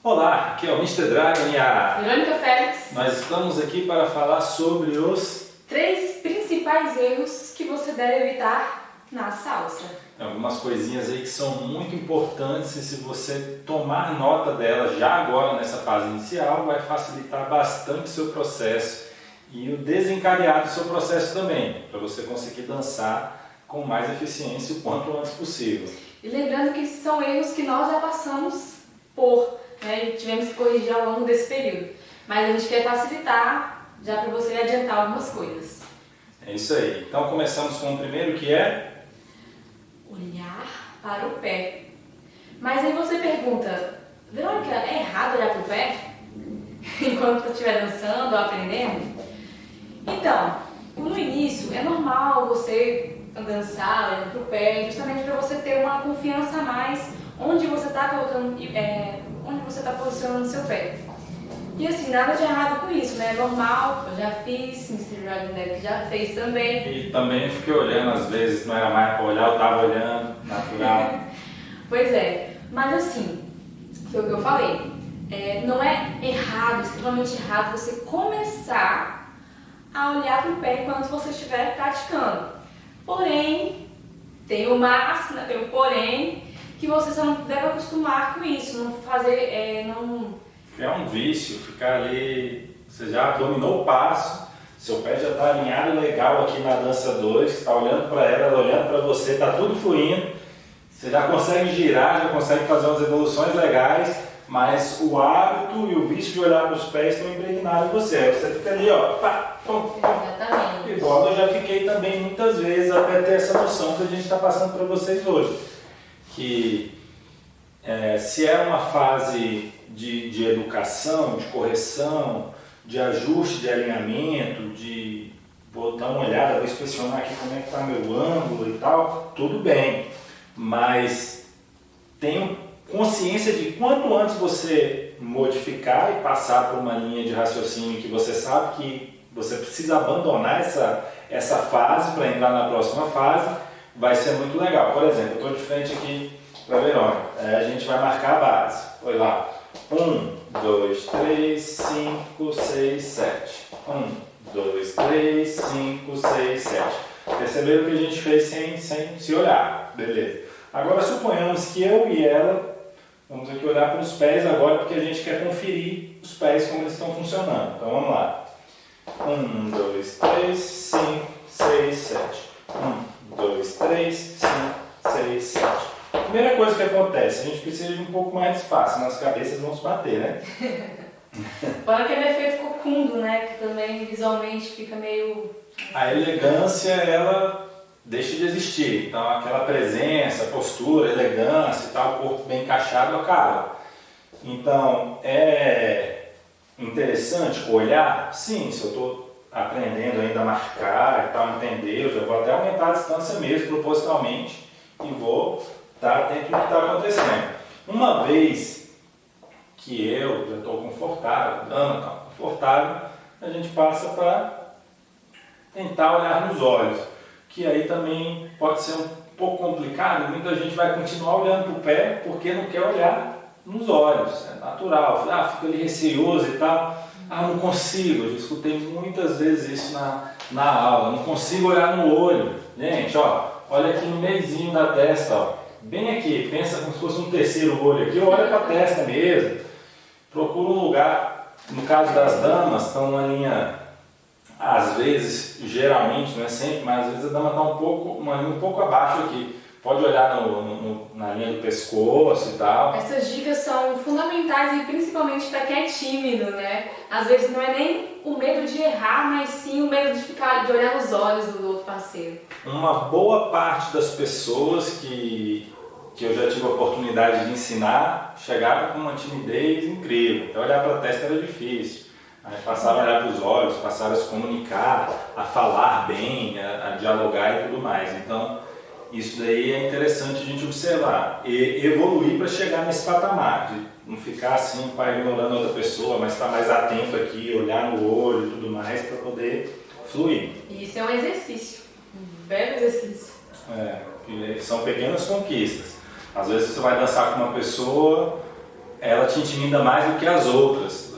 Olá, aqui é o Mr. Dragon e a Verônica Félix. Nós estamos aqui para falar sobre os 3 principais erros que você deve evitar na salsa. algumas coisinhas aí que são muito importantes e se você tomar nota delas já agora nessa fase inicial, vai facilitar bastante o seu processo e o desencadear do seu processo também, para você conseguir dançar com mais eficiência o quanto antes possível. E lembrando que são erros que nós já passamos por, né, e tivemos que corrigir ao longo desse período. Mas a gente quer facilitar já para você adiantar algumas coisas. É isso aí. Então começamos com o primeiro que é olhar para o pé. Mas aí você pergunta, Verônica, é errado olhar para o pé? Enquanto estiver dançando ou aprendendo? Então, no início é normal você dançar olhando para o pé, justamente para você ter uma confiança a mais onde você está colocando, onde você está posicionando o seu pé. E assim, nada de errado com isso, né? É normal, eu já fiz, Mr. Dragon Deck já fez também. E também fiquei olhando às vezes, não era mais para olhar, eu estava olhando, natural. Pois é, mas assim, foi o que eu falei, não é errado, extremamente errado você começar a olhar para o pé enquanto você estiver praticando. Porém, tem o mas, né? Tem o porém, que você só não deve acostumar com isso, não fazer, É um vício, ficar ali, você já dominou o passo, seu pé já está alinhado legal aqui na dança 2, está olhando para ela olhando para você, está tudo fluindo, você já consegue girar, já consegue fazer umas evoluções legais, mas o hábito e o vício de olhar para os pés estão impregnados em você. Aí você fica ali, ó, pá, pum, pum. Exatamente. Igual eu já fiquei também muitas vezes até ter essa noção que a gente está passando para vocês hoje. Que se é uma fase de educação, de correção, de ajuste de alinhamento, de vou dar uma olhada, vou inspecionar aqui como é que está meu ângulo e tal, tudo bem. Mas tenho consciência de quanto antes você modificar e passar por uma linha de raciocínio que você sabe que você precisa abandonar essa fase para entrar na próxima fase, vai ser muito legal. Por exemplo, eu estou de frente aqui para a Verônica, a gente vai marcar a base. Olha lá, 1, 2, 3, 5, 6, 7. 1, 2, 3, 5, 6, 7. Perceberam que a gente fez sem se olhar, beleza. Agora suponhamos que eu e ela vamos aqui olhar para os pés agora porque a gente quer conferir os pés como eles estão funcionando. Então vamos lá. 1, 2, 3, 5, 6, 7. 1, 2, 3, 5, 6, 7. Primeira coisa que acontece, a gente precisa de um pouco mais de espaço, senão as cabeças vão se bater, né? Fora aquele efeito cocundo, né? Que também visualmente fica meio... A elegância, ela deixa de existir. Então aquela presença, postura, elegância e tal, o corpo bem encaixado acaba. Então é interessante olhar, sim, se eu estou aprendendo ainda a marcar e tal, entender, eu já vou até aumentar a distância mesmo, propositalmente, e vou estar atento ao que está acontecendo. Uma vez que eu já estou confortável, a dama está confortável, a gente passa para tentar olhar nos olhos, que aí também pode ser um pouco complicado, muita gente vai continuar olhando para o pé porque não quer olhar nos olhos, é natural, fica ali receoso e tal, não consigo, eu já escutei muitas vezes isso na aula, não consigo olhar no olho, gente, ó, olha aqui no meizinho da testa, ó, bem aqui, pensa como se fosse um terceiro olho aqui, olha para a testa mesmo, procura um lugar, no caso das damas, estão numa linha, às vezes, geralmente, não é sempre, mas às vezes a dama está uma linha um pouco abaixo aqui, pode olhar na linha do pescoço e tal. Essas dicas são fundamentais e principalmente para quem é tímido, né? Às vezes não é nem o medo de errar, mas sim o medo de olhar nos olhos do outro parceiro. Uma boa parte das pessoas que eu já tive a oportunidade de ensinar chegaram com uma timidez incrível. Então olhar para a testa era difícil. Aí passaram a olhar para os olhos, passaram a se comunicar, a falar bem, a dialogar e tudo mais. Então isso daí é interessante a gente observar e evoluir para chegar nesse patamar, de não ficar assim, ignorando a outra pessoa, mas estar mais atento aqui, olhar no olho e tudo mais para poder fluir. E isso é um exercício, um belo exercício. Que são pequenas conquistas. Às vezes você vai dançar com uma pessoa, ela te intimida mais do que as outras.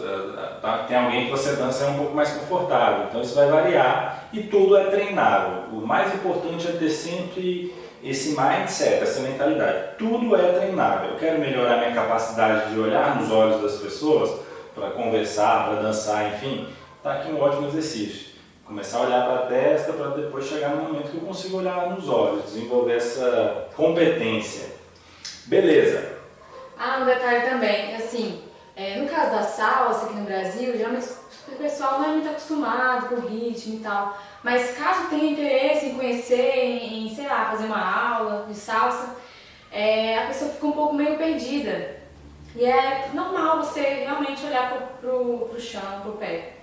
Tem alguém que você dança é um pouco mais confortável, então isso vai variar e tudo é treinável. O mais importante é ter sempre esse mindset, essa mentalidade. Tudo é treinável. Eu quero melhorar minha capacidade de olhar nos olhos das pessoas para conversar, para dançar, enfim. Está aqui um ótimo exercício. Começar a olhar para a testa para depois chegar no momento que eu consigo olhar nos olhos, desenvolver essa competência. Beleza. Um detalhe também, assim, no caso da salsa aqui no Brasil, geralmente o pessoal não é muito acostumado com o ritmo e tal, mas caso tenha interesse em conhecer, em sei lá, fazer uma aula de salsa, a pessoa fica um pouco meio perdida. E é normal você realmente olhar pro chão, pro pé.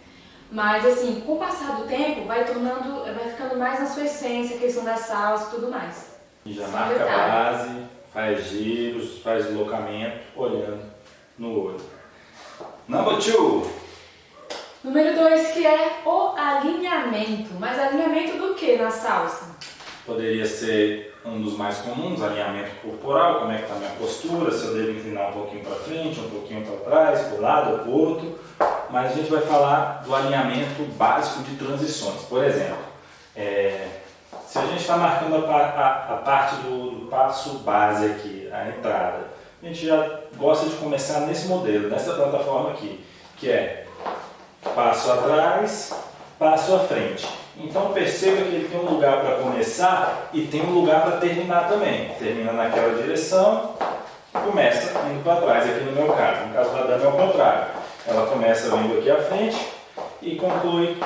Mas assim, com o passar do tempo, vai ficando mais na sua essência a questão da salsa e tudo mais. E já marca a base, faz giros, faz deslocamento, olhando no olho. Number 2. Número 2, que é o alinhamento. Mas alinhamento do que na salsa? Poderia ser um dos mais comuns, alinhamento corporal, como é que está a minha postura, se eu devo inclinar um pouquinho para frente, um pouquinho para trás, para o lado ou para o outro. Mas a gente vai falar do alinhamento básico de transições. Por exemplo, se a gente está marcando a parte do passo base aqui, a entrada, a gente já gosta de começar nesse modelo, nessa plataforma aqui, que é passo atrás, passo à frente. Então perceba que ele tem um lugar para começar e tem um lugar para terminar também. Termina naquela direção, começa indo para trás, aqui no meu caso. No caso da dama é o contrário. Ela começa vindo aqui à frente e conclui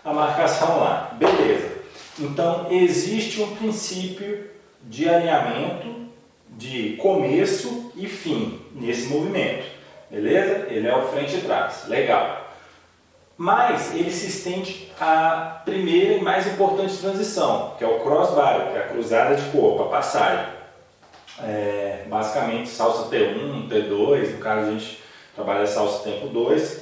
a marcação lá. Beleza. Então existe um princípio de alinhamento, de começo e fim nesse movimento. Beleza? Ele é o frente e trás. Legal. Mas ele se estende à primeira e mais importante transição, que é o crossbody, que é a cruzada de corpo, a passagem. Basicamente salsa T1, T2, no caso a gente trabalha salsa tempo 2.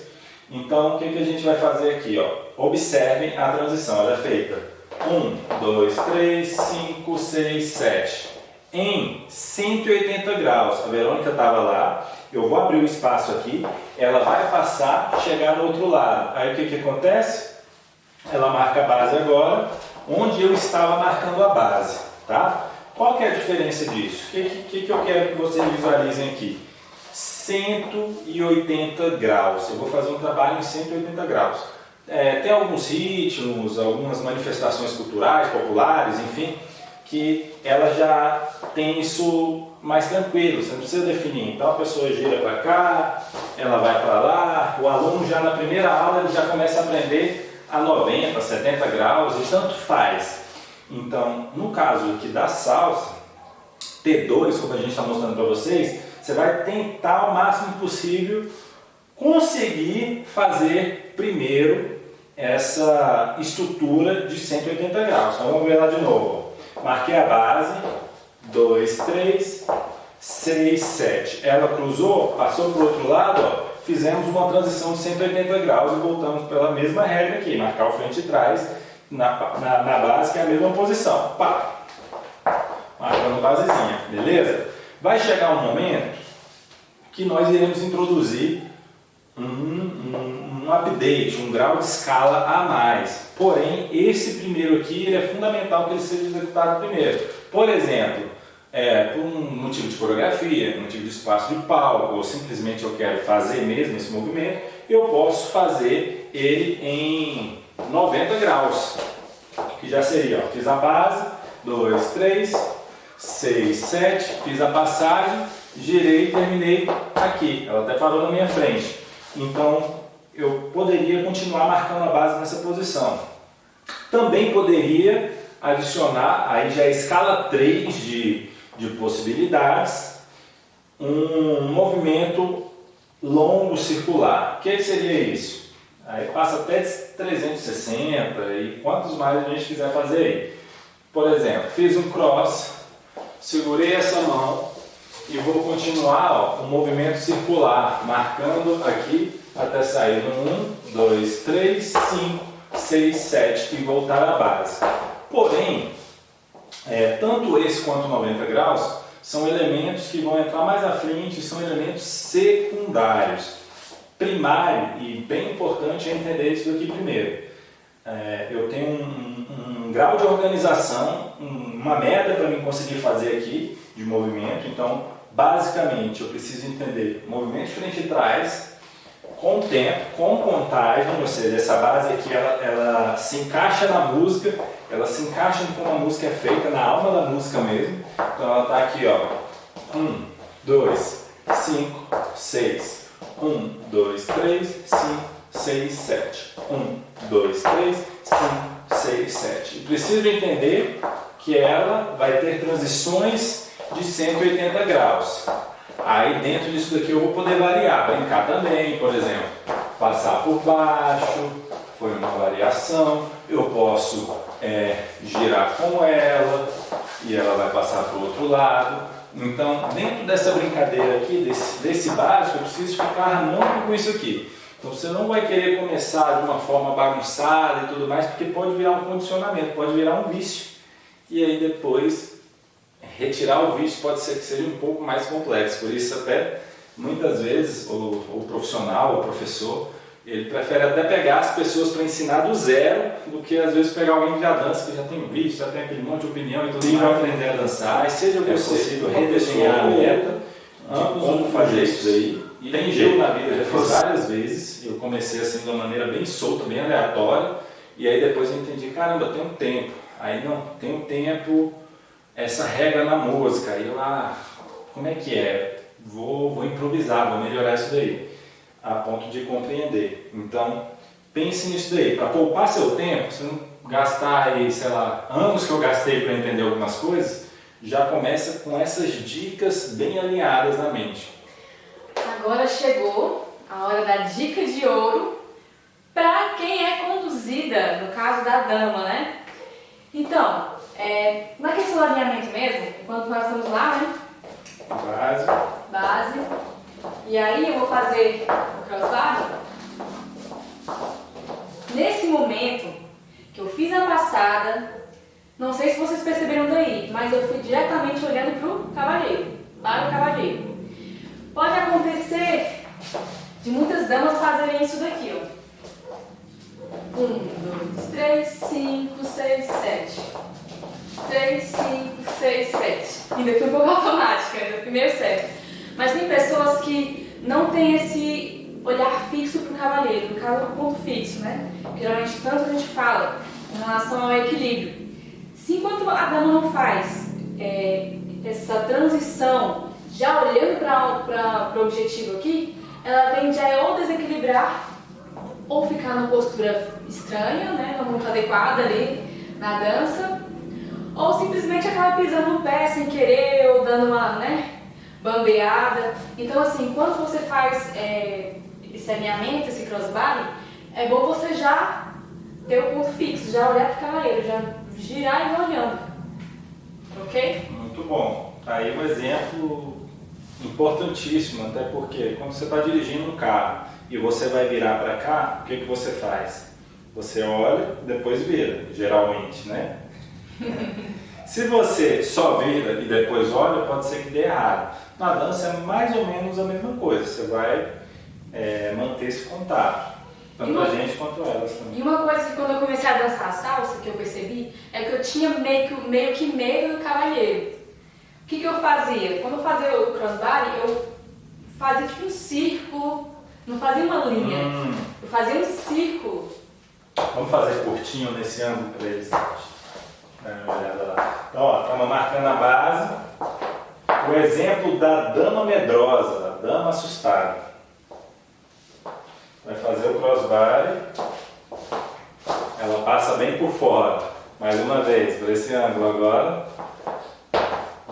Então o que a gente vai fazer aqui? Observem a transição, ela é feita 1, 2, 3, 5, 6, 7 em 180 graus. A Verônica estava lá. Eu vou abrir o espaço aqui, ela vai passar, chegar no outro lado. Aí o que acontece? Ela marca a base agora, onde eu estava marcando a base, tá? Qual que é a diferença disso? O que eu quero que vocês visualizem aqui? 180 graus. Eu vou fazer um trabalho em 180 graus. Tem alguns ritmos, algumas manifestações culturais, populares, enfim, que ela já tem isso mais tranquilo, você não precisa definir. Então a pessoa gira para cá, ela vai para lá, o aluno já na primeira aula ele já começa a aprender a 90, 70 graus e tanto faz. Então, no caso aqui da salsa, T2, como a gente está mostrando para vocês, você vai tentar ao máximo possível conseguir fazer primeiro essa estrutura de 180 graus. Então vamos ver lá de novo. Marquei a base, 2, 3, 6, 7. Ela cruzou, passou para o outro lado, fizemos uma transição de 180 graus e voltamos pela mesma regra aqui, marcar o frente e trás na base, que é a mesma posição. Pá! Marcando basezinha, beleza? Vai chegar um momento que nós iremos introduzir um update, um grau de escala a mais. Porém, esse primeiro aqui ele é fundamental que ele seja executado primeiro. Por exemplo, por um motivo de coreografia, um motivo de espaço de palco, ou simplesmente eu quero fazer mesmo esse movimento, eu posso fazer ele em 90 graus, que já seria, fiz a base, 2, 3, 6, 7, fiz a passagem, girei e terminei aqui, ela até parou na minha frente. Então, eu poderia continuar marcando a base nessa posição. Também poderia adicionar, aí já é escala 3 de possibilidades, um movimento longo circular. O que seria isso? Aí passa até 360 e quantos mais a gente quiser fazer aí. Por exemplo, fiz um cross, segurei essa mão e vou continuar o movimento circular, marcando aqui até sair no 1, 2, 3, 5, 6, 7 e voltar à base. Porém, tanto esse quanto 90 graus são elementos que vão entrar mais à frente, são elementos secundários. Primário, e bem importante, é entender isso daqui primeiro. Eu tenho um grau de organização, uma meta para mim conseguir fazer aqui de movimento. Então, basicamente, eu preciso entender movimento de frente e trás, com tempo, com contagem, ou seja, essa base aqui ela se encaixa na música, ela se encaixa em como a música é feita, na alma da música mesmo. Então ela está aqui, ó, 1, 2, 5, 6, 1, 2, 3, 5, 6, 7, 1, 2, 3, 5, 6, 7. E preciso entender que ela vai ter transições de 180 graus. Aí dentro disso daqui eu vou poder variar, brincar também, por exemplo, passar por baixo, foi uma variação, eu posso girar com ela e ela vai passar para o outro lado. Então, dentro dessa brincadeira aqui, desse básico, eu preciso ficar harmônico com isso aqui. Então você não vai querer começar de uma forma bagunçada e tudo mais, porque pode virar um condicionamento, pode virar um vício. E aí depois retirar o vício pode ser que seja um pouco mais complexo. Por isso até muitas vezes o profissional, o professor, ele prefere até pegar as pessoas para ensinar do zero do que às vezes pegar alguém que já dança, que já tem vício, já tem aquele monte de opinião e tudo mais. Vai aprender a dançar, mas seja possível redesenhar a meta de como fazer isso aí. E tem jeito na vida, já fiz várias vezes. Eu comecei assim de uma maneira bem solta, bem aleatória, e aí depois eu entendi, caramba, tem um tempo. Aí não, tem um tempo, essa regra na música. Aí eu, como é que é? Vou improvisar, vou melhorar isso daí, a ponto de compreender. Então, pense nisso daí, para poupar seu tempo, você não gastar aí, sei lá, anos que eu gastei para entender algumas coisas, já começa com essas dicas bem alinhadas na mente. Agora chegou a hora da dica de ouro para quem é conduzida, no caso da dama, né? Então, na questão do alinhamento mesmo, enquanto nós estamos lá, né? Base. E aí eu vou fazer o crossbar. Nesse momento que eu fiz a passada, não sei se vocês perceberam daí, mas eu fui diretamente olhando para o cavalheiro. Pode acontecer de muitas damas fazerem isso daqui, ó. 1, 2, 3, 5, 6, 7. 3, 5, 6, 7. Ainda fui um pouco automática, ainda primeiro certo. Mas tem pessoas que não têm esse olhar fixo para o cavalheiro, no caso, o ponto fixo, né? Geralmente, tanto a gente fala em relação ao equilíbrio. Se enquanto a dama não faz essa transição, já olhando para o objetivo aqui, ela tende a ou desequilibrar, ou ficar numa postura estranha, né? Não muito adequada ali na dança, ou simplesmente acaba pisando no pé sem querer, ou dando uma, bambeada. Então, assim, quando você faz esse alinhamento, esse crossbody, é bom você já ter o ponto fixo, já olhar para o cavaleiro, já girar e ir olhando. Ok? Muito bom. Aí um exemplo importantíssimo, até porque quando você está dirigindo um carro e você vai virar para cá, o que você faz? Você olha, depois vira, geralmente, né? Se você só vira e depois olha, pode ser que dê errado. Na dança é mais ou menos a mesma coisa, você vai manter esse contato, tanto a gente quanto elas também. E uma coisa que quando eu comecei a dançar a salsa, que eu percebi, é que eu tinha meio que medo do cavalheiro. O que eu fazia? Quando eu fazia o crossbody, eu fazia tipo um círculo, não fazia uma linha, eu fazia um círculo. Vamos fazer curtinho nesse ângulo para eles. Dá uma olhada lá. Então, ó, estamos marcando a base. O exemplo da dama medrosa, a dama assustada. Vai fazer o crossbody. Ela passa bem por fora. Mais uma vez, por esse ângulo agora.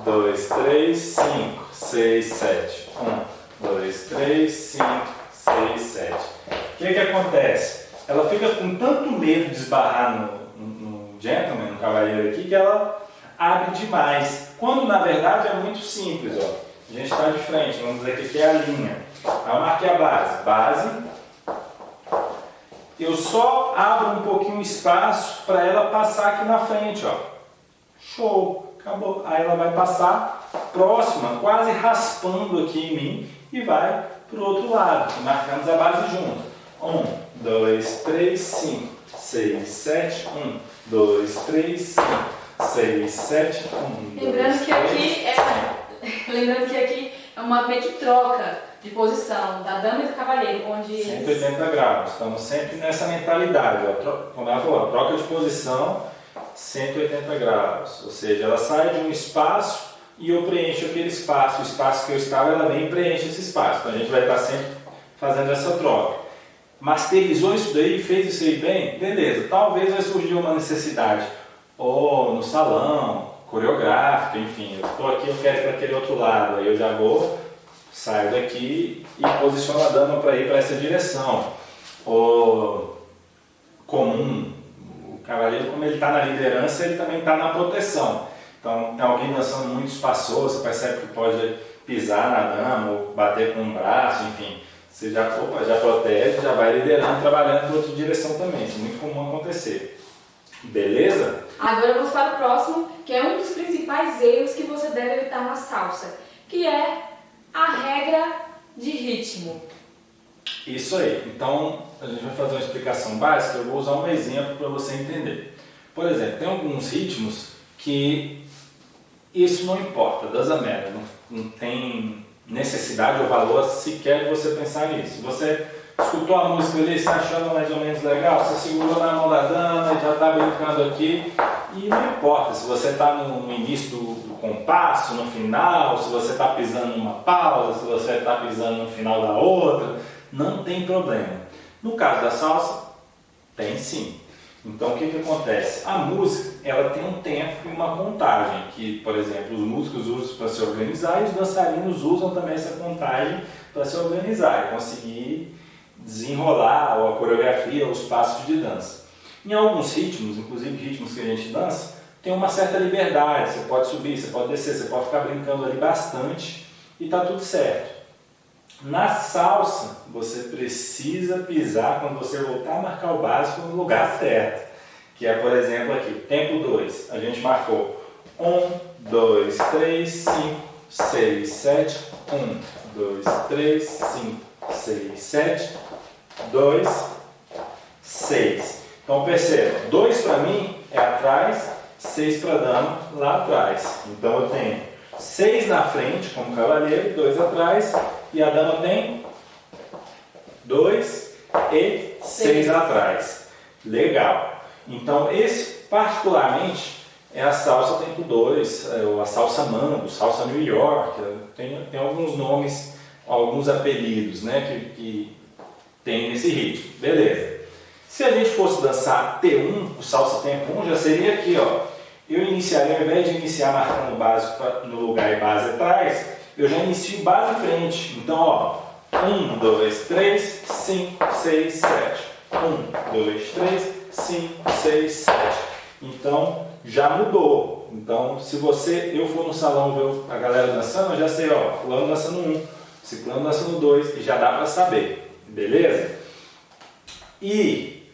2, 3, 5, 6, 7. 1, 2, 3, 5, 6, 7. O que acontece? Ela fica com tanto medo de esbarrar no gentleman, no cavalheiro aqui, que ela abre demais. Quando na verdade é muito simples, ó. A gente está de frente, vamos dizer que aqui é a linha. Aí eu marquei a base. Eu só abro um pouquinho espaço para ela passar aqui na frente, ó. Show! Acabou. Aí ela vai passar próxima, quase raspando aqui em mim, e vai para o outro lado. Marcamos a base junto. 1, 2, 3, 5, 6, 7, 1, 2, 3, 5, 6, 7, 1, 2, Lembrando que aqui é uma meio que troca de posição da dama e do cavaleiro, onde 180 graus. Estamos sempre nessa mentalidade. Como ela falou, troca de posição 180 graus. Ou seja, ela sai de um espaço e eu preencho aquele espaço. O espaço que eu estava, ela vem e preenche esse espaço. Então a gente vai estar sempre fazendo essa troca. Masterizou isso daí, fez isso aí bem? Beleza. Talvez vai surgir uma necessidade. Ou no salão, coreográfica, enfim. Eu estou aqui, eu quero ir para aquele outro lado. Aí eu já vou, saio daqui e posiciono a dama para ir para essa direção. Ou comum. O cavaleiro, como ele está na liderança, ele também está na proteção. Então, tem alguém dançando muito espaçoso, você percebe que pode pisar na dama ou bater com um braço, enfim. Você já protege, já vai liderando, trabalhando para outra direção também. Isso é muito comum acontecer. Beleza? Agora vamos para o próximo, que é um dos principais erros que você deve evitar na salsa, que é a regra de ritmo. Isso aí. Então, a gente vai fazer uma explicação básica, eu vou usar um exemplo para você entender. Por exemplo, tem alguns ritmos que isso não importa, doesn't matter, não tem necessidade ou valor sequer de você pensar nisso. Você escutou a música ali, está achando mais ou menos legal, você segurou na mão da dama e já está brincando aqui, e não importa se você está no início do compasso, no final, se você está pisando numa pausa, se você está pisando no final da outra, não tem problema. No caso da salsa, tem sim. Então o que acontece? A música ela tem um tempo e uma contagem, que, por exemplo, os músicos usam para se organizar e os dançarinos usam também essa contagem para se organizar e conseguir desenrolar a coreografia, os passos de dança. Em alguns ritmos, inclusive ritmos que a gente dança, tem uma certa liberdade, você pode subir, você pode descer, você pode ficar brincando ali bastante e está tudo certo. Na salsa, você precisa pisar quando você voltar a marcar o básico no lugar certo. Que é, por exemplo, aqui, tempo 2. A gente marcou 1, 2, 3, 5, 6, 7. 1, 2, 3, 5, 6, 7. 2, 6. Então perceba, 2 para mim é atrás, 6 para a dama lá atrás. Então eu tenho 6 na frente como cavaleiro, 2 atrás. E a dama tem 2 e 6 atrás. Legal. Então, esse particularmente é a salsa tempo 2, ou a salsa mambo, salsa New York. Tem alguns nomes, alguns apelidos, né, que tem nesse ritmo. Beleza. Se a gente fosse dançar T1, o salsa tempo 1, já seria aqui, ó. Eu iniciaria, ao invés de iniciar marcando o básico no lugar e base atrás, eu já inicio base e frente. Então, ó, 1, 2, 3, 5, 6, 7. 1, 2, 3, 5, 6, 7. Então, já mudou. Então, se eu for no salão ver a galera dançando, eu já sei, ó, fulano dançando 1, ciclano dançando 2, e já dá para saber. Beleza? E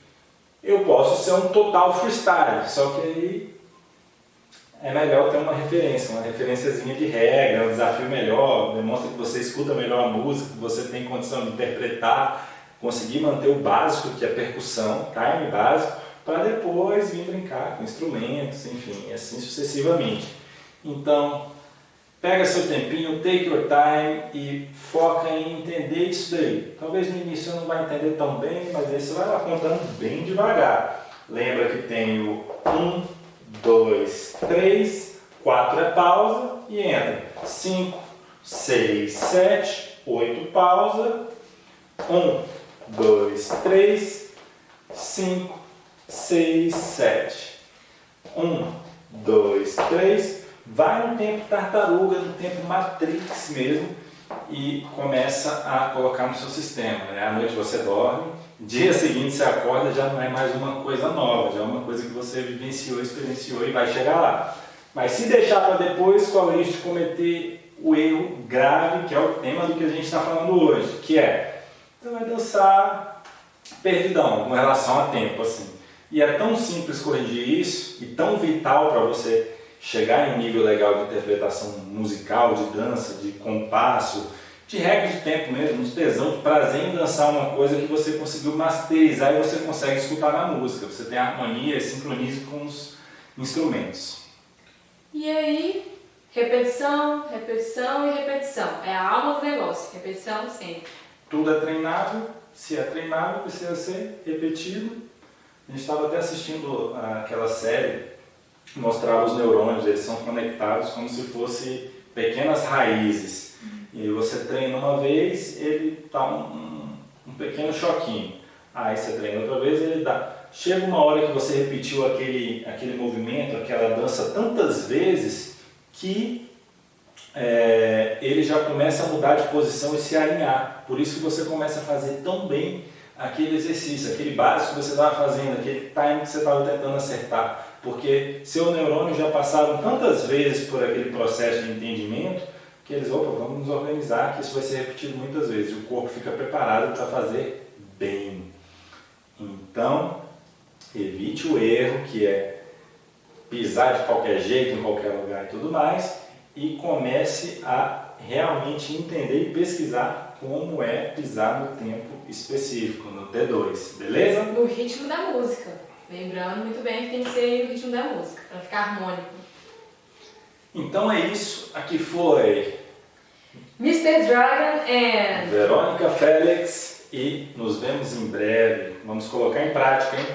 eu posso ser um total freestyle, só que aí é melhor ter uma referenciazinha de regra, um desafio melhor, demonstra que você escuta melhor a música, que você tem condição de interpretar, conseguir manter o básico, que é percussão, time básico, para depois vir brincar com instrumentos, enfim, assim sucessivamente. Então, pega seu tempinho, take your time e foca em entender isso daí. Talvez no início você não vai entender tão bem, mas aí você vai lá contando bem devagar. Lembra que tem o 1, 2, 3, 4 é pausa e entra. 5, 6, 7, 8 pausa. 1, 2, 3, 5, 6, 7. 1, 2, 3. Vai no tempo tartaruga, no tempo matrix mesmo e começa a colocar no seu sistema. Né? À noite você dorme, dia seguinte você acorda, já não é mais uma coisa nova, já é uma coisa que você vivenciou, experienciou e vai chegar lá. Mas se deixar para depois, corre o risco de cometer o erro grave, que é o tema do que a gente está falando hoje, que é, você vai dançar perdidão com relação a tempo. Assim. E é tão simples corrigir isso e tão vital para você chegar em um nível legal de interpretação musical, de dança, de compasso, de regra de tempo mesmo, de tesão, de prazer em dançar uma coisa que você conseguiu masterizar e você consegue escutar na música. Você tem harmonia e sincronismo com os instrumentos. E aí, repetição, repetição e repetição. É a alma do negócio, repetição sempre. Tudo é treinável, se é treinável precisa ser repetido. A gente estava até assistindo aquela série que mostrava os neurônios, eles são conectados como se fossem pequenas raízes. E você treina uma vez, ele dá um pequeno choquinho. Aí você treina outra vez, ele dá. Chega uma hora que você repetiu aquele movimento, aquela dança tantas vezes que ele já começa a mudar de posição e se alinhar. Por isso que você começa a fazer tão bem aquele exercício, aquele básico que você estava fazendo, aquele time que você estava tentando acertar. Porque seu neurônio já passaram tantas vezes por aquele processo de entendimento que eles, vamos nos organizar, que isso vai ser repetido muitas vezes. O corpo fica preparado para fazer bem. Então, evite o erro, que é pisar de qualquer jeito, em qualquer lugar e tudo mais, e comece a realmente entender e pesquisar como é pisar no tempo específico, no T2, beleza? No ritmo da música. Lembrando muito bem que tem que ser no ritmo da música, para ficar harmônico. Então é isso. Aqui foi Mr. Dragon and Verônica Félix e nos vemos em breve. Vamos colocar em prática, hein?